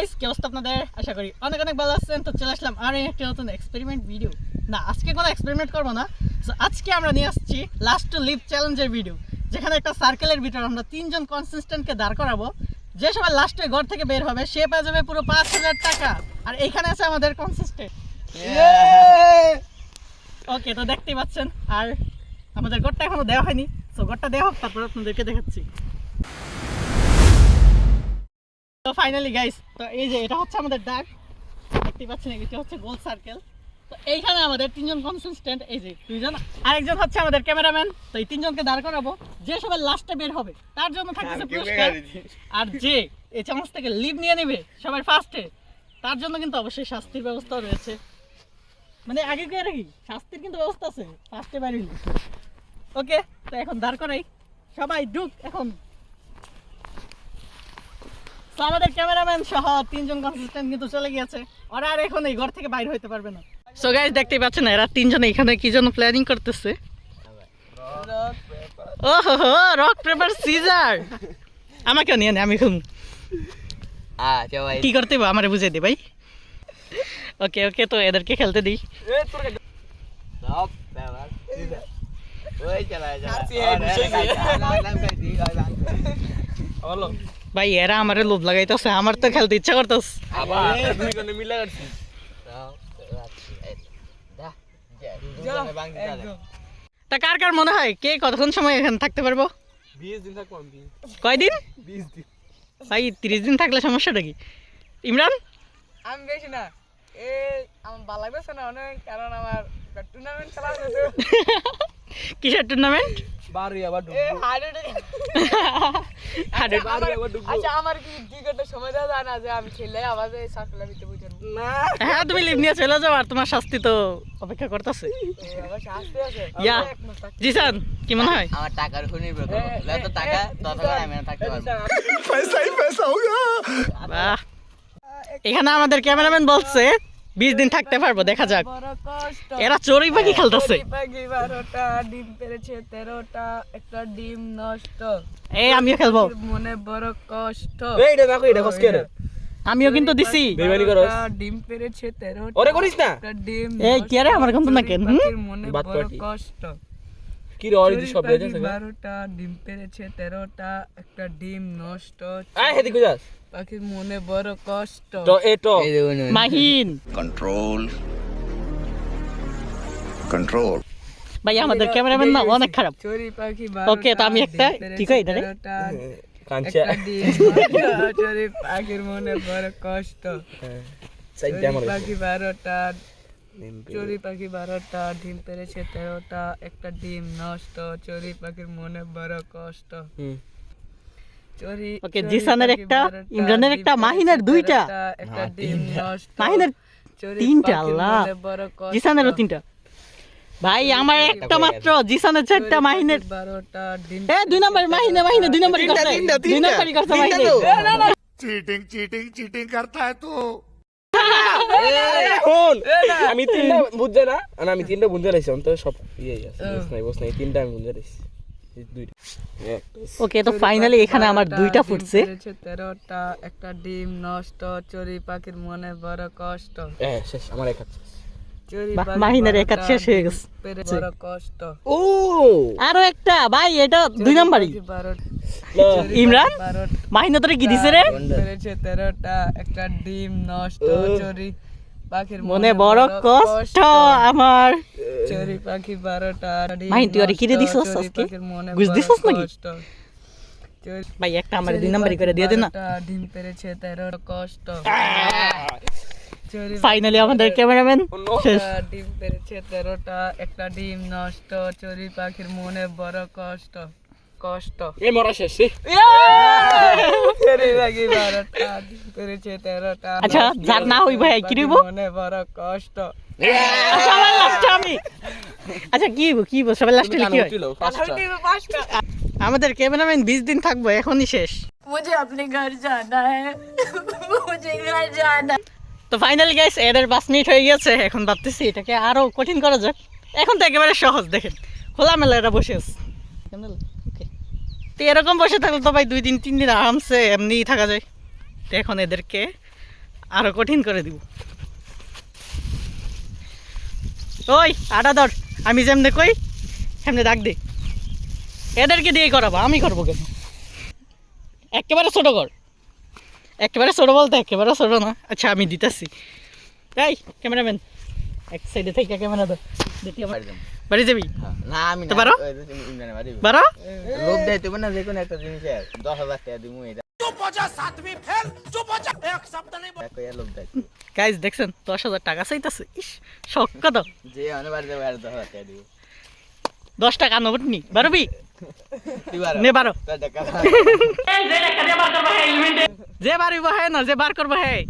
Guys, কি অবস্থা আপনাদের? আশা করি অনেক অনেক ভালো আছেন। তো চলে আসলাম আর একটা নতুন এক্সপেরিমেন্ট ভিডিও। না, আজকে কোনো এক্সপেরিমেন্ট করবো না। সো আজকে আমরা নিয়ে আসছি লাস্ট টু লিভ চ্যালেঞ্জের ভিডিও, যেখানে একটা সার্কেলের ভিতরে আমরা তিনজন কনসিস্টেন্টকে দাঁড় করাবো। যে সবাই লাস্টে ঘর থেকে বের হবে সে পেয়ে যাবে পুরো 5,000 টাকা। আর এইখানে আছে আমাদের কনসিস্টেন্ট। ওকে, তো দেখতেই পাচ্ছেন। আর আমাদের ঘরটা এখনো দেওয়া হয়নি, সো ঘরটা দেওয়া হোক, তারপর আপনাদেরকে দেখাচ্ছি। তো ফাইনালি গাইস, তো এই যে এটা হচ্ছে আমাদের ডাক, দেখতেই পাচ্ছেন। এটা হচ্ছে গোল সার্কেল। তো এইখানে আমাদের তিনজন কনসিস্টেন্ট, এই যে দুইজন, আরেকজন হচ্ছে আমাদের ক্যামেরাম্যান। তো এই তিনজনকে দাঁড় করাবো। যে সবাই লাস্টে বের হবে তার জন্য থাকতেছে পুরস্কার। আর যে এই চামচ থেকে লিভ নিয়ে নেবে সবার ফার্স্টে, তার জন্য কিন্তু অবশ্যই শাস্তির ব্যবস্থাও রয়েছে। মানে আগে কি আর কি শাস্তির কিন্তু ব্যবস্থা আছে ফার্স্টে বাইরে। ওকে, তো এখন দাঁড় করাই, সবাই ঢুক এখন। তো আমাদের ক্যামেরাম্যান সহ তিনজন কনসিস্টেন্ট কিন্তু চলে গিয়েছে। ওরা আর এখন এই ঘর থেকে বাইরে হইতে পারবে না। সো গাইস, দেখতেই পাচ্ছেন এরা তিনজন এখানে কি জন্য প্ল্যানিং করতেছে। ওহো, রক পেপার সিজার। আমাকেও নিয়ে নে, আমি খুব কি করতে হবে আমারে বুঝিয়ে দে ভাই। ওকে ওকে, তো এদেরকে খেলতে দিই। ভাই এরা আমারে লোভ লাগাইতেছে, আমার তো খেলতে ইচ্ছা করতেছে। তা কার কার মনে হয় কে কতক্ষণ সময় এখানে থাকতে পারবো? 20 দিন থাকবো আমি। কয়দিন? 20 দিন। ভাই 30 দিন থাকলে সমস্যাটা কি? ইমরান? আমি বেশি না, আমার ভালো লাগতেছে না অনেক, কারণ আমার টুর্নামেন্ট খেলা হচ্ছে। কিসের টুর্নামেন্ট? বাড়ি আবার আচ্ছা, আমার কি করতে সময় দেওয়া যায় না যে আমি খেলে আবার সার্কেলের ভিতরে বুঝেন না। হ্যাঁ, তুমি লিভ নিয়ে চলে যাও, আর তোমার শাস্তি তো অপেক্ষা করতেছে। আবার শাস্তি আছে। ইয়া জিসান, কি মনে হয়? আমার টাকার উপর নির্ভর করো, যত টাকা ততক্ষণ আমি থাকতে পারবো। বাহ, এখানে আমাদের ক্যামেরাম্যান বলছে 20 দিন থাকতে পারবো, দেখা যাক। বড় কষ্ট। এরা চড়ুই পাখি খেলতেছে। পাখি 12টা ডিম পেড়েছে, 13টা, একটা ডিম নষ্ট। এই আমিও খেলবো। মনে বড় কষ্ট। এইটা দেখো, এটা কষ্ট করে। আমিও কিন্তু দিছি। বেইমানি করস। 12টা ডিম পেড়েছে, 13টা। ওরে করিস না। একটা ডিম এই কি রে, আমার কিন্তু না কেন? পাখির মনে বাদ বড় পার্টি। কষ্ট। কি রে অরিজি সব বেজে আছে? 12টা ডিম পেড়েছে, 13টা, একটা ডিম নষ্ট। আয় হেদি কইছাস? পাখির মনে বড় কষ্ট। তো এটো এই দেখুন মাহিন कंट्रोल कंट्रोल ভাই, আমাদের ক্যামেরাম্যান না অনেক খারাপ। চড়ুই পাখি ওকে, তো আমি একটা কি কই এটা রে? কাঞ্চা একটা ডিম নষ্ট। চড়ুই পাখির মনে বড় কষ্ট। সাইডে চড়ুই আমার পাখি 12টা, চড়ুই পাখি 12টা ডিম পেড়েছে, 13টা, একটা ডিম নষ্ট। চড়ুই পাখির মনে বড় কষ্ট। ওকে, জিসানের একটা, ইমরানের একটা, মাহিনের দুইটা, একটা ডিম নষ্ট। মাহিনের চড়ুই তিনটা। পাখির আল্লাহ, মনে বড় কষ্ট। জিসানেরও তিনটা। ভাই আমার একটা মাত্র, জিসানের চারটা, মাহিনের 12টা ডিম। এ 2 নাম্বার মাহিনে, মাহিনে 2 নাম্বারই করছে। 2 নাম্বারই করছে মাহিনে। चीटिंग चीटिंग चीटिंग करता है तू এখন আমি তিনটা বুঝছে না, আর আমি তিনটা বুঝতে রাখছি অন্ত সব ইয়ে আছে। বস নাই তিনটা আমি বুঝতে রাখছি। এই দুইটা ওকে, তো ফাইনালি এখানে আমার দুইটা ফুটছে। 13টা, একটা ডিম নষ্ট। চড়ুই পাখির মনে বড় কষ্ট। শেষ আমার এক আছে। চড়ুই বাহ, পাখি মাহিনের এক হাত 12টা শেষ হয়ে গেছে। ডিম পেড়ে বড় কষ্ট। ও আরো একটা ভাই, এটা 2 নাম্বারই। পাখি 12টা, ইমরান 12টা মাহিনে তোরে কি দিছে রে? পেরেছে, 13টা, একটা ডিম নষ্ট। চড়ুই পাখির মনে বড় কষ্ট আমার। চড়ুই পাখি 12টা ডিম মাহিন, তুই আরে কি রে নষ্ট। দিছস চড়ুই আজকে? পাখির মনে গুছ বড় দিছস নাকি? কষ্ট। চড়ুই ভাই একটা আমার 2 নাম্বারই করে দিয়ে দে না। 12টা ডিম পেরেছে, 13টা কষ্ট। চড়ুই ফাইনালি আমাদের ক্যামেরাম্যান শেষ। 12টা ডিম পেরেছে, 13টা, একটা ডিম নষ্ট। চড়ুই পাখির মনে বড় কষ্ট। কষ্ট। এই মরা শেষ। চড়ুই পাখি 12টা ডিম পেরেছে, 13টা। আচ্ছা, যার না হই ভাই কি রইব? মনে বড় কষ্ট। সবার লাস্টে আমি। আচ্ছা কি কি সবার লাস্টে কি হয়? আমাদের ক্যামেরাম্যান 20 দিন থাকবো, এখনই শেষ। मुझे अपने घर जाना है, मुझे घर जाना। তো ফাইনালি গাইস, এদের 5 মিনিট হয়ে গেছে। এখন ভাবতেছি এটাকে আরো কঠিন করা যাক। এখন তো একেবারে সহজ, দেখেন খোলামেলা এরা বসে আছে। ওকে, তো এরকম বসে থাকলে তো ভাই 2 দিন 3 দিন আরামসে এমনিই থাকা যায়। তো এখন এদেরকে আরো কঠিন করে দিব। ওই আটা ধর, আমি যেমনে কই সেমনে ডাক দে। এদেরকে দিয়ে করাবো, আমি করবো কেন? একেবারে ছোট কর, একেবারে ছোট বলতে একেবারে ছোট না। আচ্ছা আমি দিতেছি। এই ক্যামেরাম্যান এক সাইডে থেকে ক্যামেরা ধর, দেখি আমার বাড়ি যাবি। না আমি তো বারো? ইমরানে বাড়ি বারো লোক দেয় তুমি না যে কোনো একটা জিনিসের 10,000 টাকা দিমু এটা লোক দেয় গাইজ দেখছেন 10,000 টাকা চাইতেছে। ইস শখ কত, যে অনেক বাড়ি যাবে আর 10,000 টাকা দিব 10 টাকা নোট নি বারবি তুই বারো নে বারো। তোর টাকা যে বাড়িব হ্যাঁ না, যে বার করবো হ্যাঁ।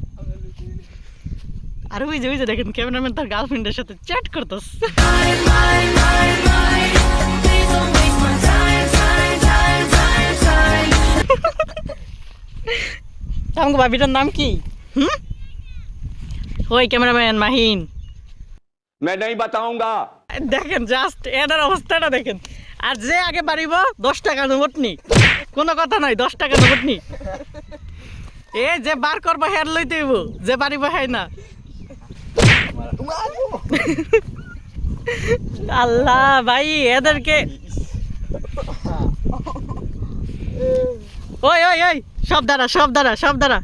আর ওই যে দেখেন ক্যামেরাম্যান তার গার্লফ্রেন্ডের সাথে চ্যাট করতেছে। আমাকে ভাবিটার নাম কি? ওই ক্যামেরাম্যান মাহিন, मैं नहीं बताऊंगा। দেখেন জাস্ট এদের অবস্থাটা দেখেন। আর যে আগে বাড়িব 10 টাকা নোট নি, কোনো কথা নয়, 10 টাকা নোট নি। এ যে বার করবো হের লইতে হইব, যে বাড়িব হ্যাঁ না। আল্লাহ ভাই এদেরকে, ওই ওই ওই সব দ্বারা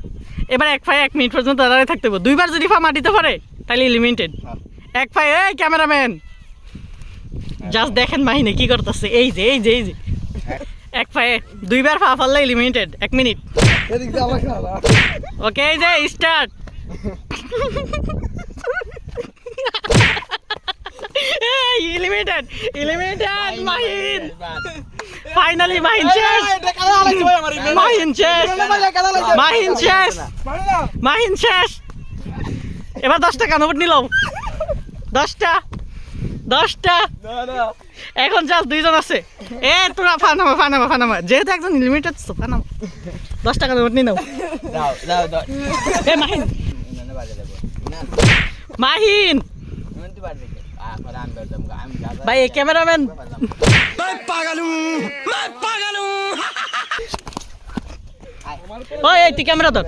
এবার এক পায়ে 1 মিনিট পর্যন্ত দাঁড়ায় থাকতে হবে। 2বার যদি ফা মাটিতে পারে তাহলে লিমিটেড। এক পায়ে এই ক্যামেরাম্যান জাস্ট দেখেন মাহিনে কি করতেছে। এই যে এক পায়ে 2বার ফা ফাললে লিমিটেড 1 মিনিট। ওকে এই যে start. Limited Mahin, finally Mahin শেষ। মাহিন শেষ। এবার 10 টাকা নোট নিল, 10টা। এখন জাস্ট 2জন আছে। এ তোরা ফানামা যেহেতু একজন লিমিটেড ফানামা। 10 টাকা নোট নি নাও। দাও এ মাহিন ইমরানে বাড়ি যাবো না মাহিন ইমরান তুই বাড়ি যাবে আর আমি বাড়ি যাবো আমি যাবো ভাই এই ক্যামেরাম্যান ওই তুই ক্যামেরা ধর।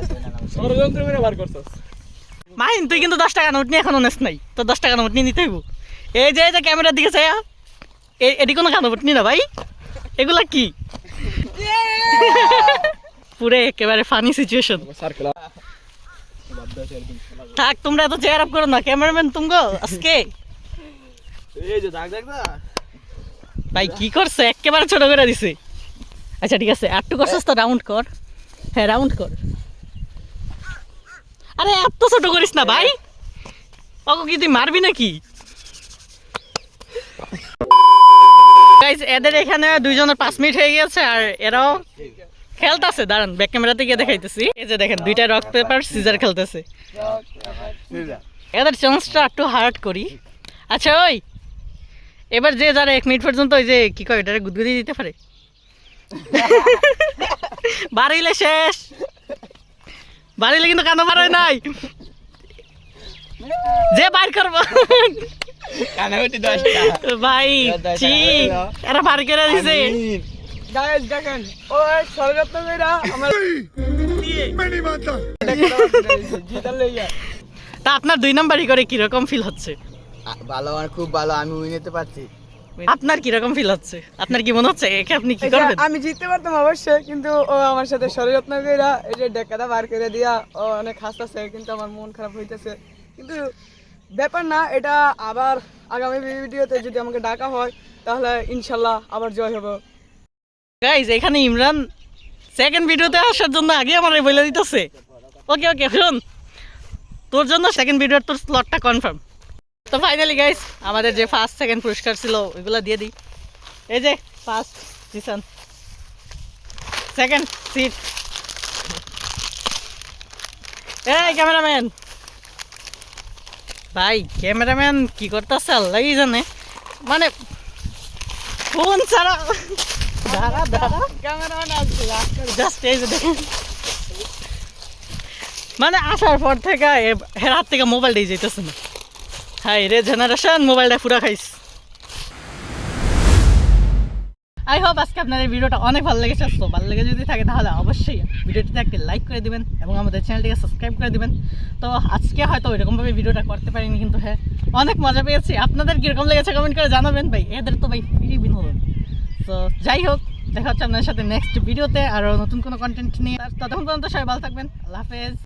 ষড়যন্ত্র করে বার করছস। মাহিন তুই কিন্তু 10 টাকা নোট নিয়ে এখনো নেস নাই, তো 10 টাকা নোট নিয়ে নিতে হইব। এই যে ক্যামেরার দিকে চাইয়া এটি কোনো নোট নি না ভাই, এগুলা কি পুরে একেবারে ফানি সিচুয়েশন। সার্কেল থাক তোমরা এত চেয়ার আপ করো না, ক্যামেরাম্যান তুমগো আজকে এই যে দেখ না ভাই কি করছে, একেবারে ছোট করে দিছে। আচ্ছা ঠিক আছে, আটটু করছিস তো রাউন্ড কর। হ্যাঁ রাউন্ড কর। আরে এত ছোট করিস না ভাই, ওকে কি তুই মারবি নাকি? গাইস এদের এখানে 2জনের 5 মিনিট হয়ে গেছে আর এরাও খেলতেছে। দাঁড়ান ব্যাক ক্যামেরাতে গিয়ে দেখাইতেছি। এই যে দেখেন 2টা রক পেপার সিজার খেলতেছে। এদের চান্সটা একটু হার্ড করি। আচ্ছা ওই এবার যে যারা 1 মিনিট পর্যন্ত ওই যে কি কয় এটারে গুদগুদি দিতে পারে বাড়িলে শেষ। বাড়িলে কিন্তু কানো পারে নাই, যে বাইর করবো কানাউটি 10টা ভাই চি এরা বার করে দিছে। গাইস দেখেন ওই ষড়যন্ত্র কইরা আমার मैं नहीं मानता। জিতার লইয়া। তা আপনার 2 নাম্বারই করে কিরকম ফিল হচ্ছে? ভালো আর খুব ভালো আমি উইন নিতে পারছি আপনার কিরকম ফিল হচ্ছে? আপনার কি মনে হচ্ছে একে আপনি কি করবেন? আমি জিততে পারতাম অবশ্যই, কিন্তু ও আমার সাথে ষড়যন্ত্র কইরা এই যে ডেকাটা বার করে দিয়া ও অনেক হাসতেছে, কিন্তু আমার মন খারাপ হইতেছে। কিন্তু ব্যাপার না, এটা আবার আগামী ভিডিওতে যদি আমাকে ডাকা হয় তাহলে ইনশাল্লাহ আবার জয় হবে। গাইজ এখানে ইমরান সেকেন্ড ভিডিওতে আসার জন্য আগে আমার বলে দিতেছে। ওকে শুন, তোর জন্য সেকেন্ড ভিডিওর তোর স্লটটা কনফার্ম। তো ফাইনালি গাইজ আমাদের যে ফার্স্ট সেকেন্ড পুরস্কার ছিল ওইগুলো দিয়ে দিই। এই যে ফার্স্ট জিসান, সেকেন্ড সিট। এই ক্যামেরাম্যান ভাই, ক্যামেরাম্যান কি করতেছে আল্লাহই জানে, মানে ফোন ছাড়া দাঁড়া ক্যামেরাম্যান আসছে জাস্ট এই যে দেখেন, মানে আসার পর থেকে এর হাত থেকে মোবাইলটাই যেতেছে না। হাই রে জেনারেশন, মোবাইলটা পুরা খাইস। আই হোপ আজকে আপনার এই ভিডিওটা অনেক ভালো লেগেছে। তো ভালো লেগে যদি থাকে তাহলে অবশ্যই ভিডিওটিতে একটি লাইক করে দিবেন এবং আমাদের চ্যানেলটিকে সাবস্ক্রাইব করে দিবেন। তো আজকে হয়তো ওইরকমভাবে ভিডিওটা করতে পারিনি, কিন্তু হ্যাঁ অনেক মজা পেয়েছি। আপনাদের কীরকম লেগেছে কমেন্ট করে জানাবেন ভাই, এদের তো ভাই ফ্রি বিনোদন। তো যাই হোক, দেখা হচ্ছে আপনাদের সাথে নেক্সট ভিডিওতে আরও নতুন কোনো কন্টেন্ট নিয়ে। ততক্ষণ পর্যন্ত সবাই ভালো থাকবেন। আল্লাহ হাফেজ।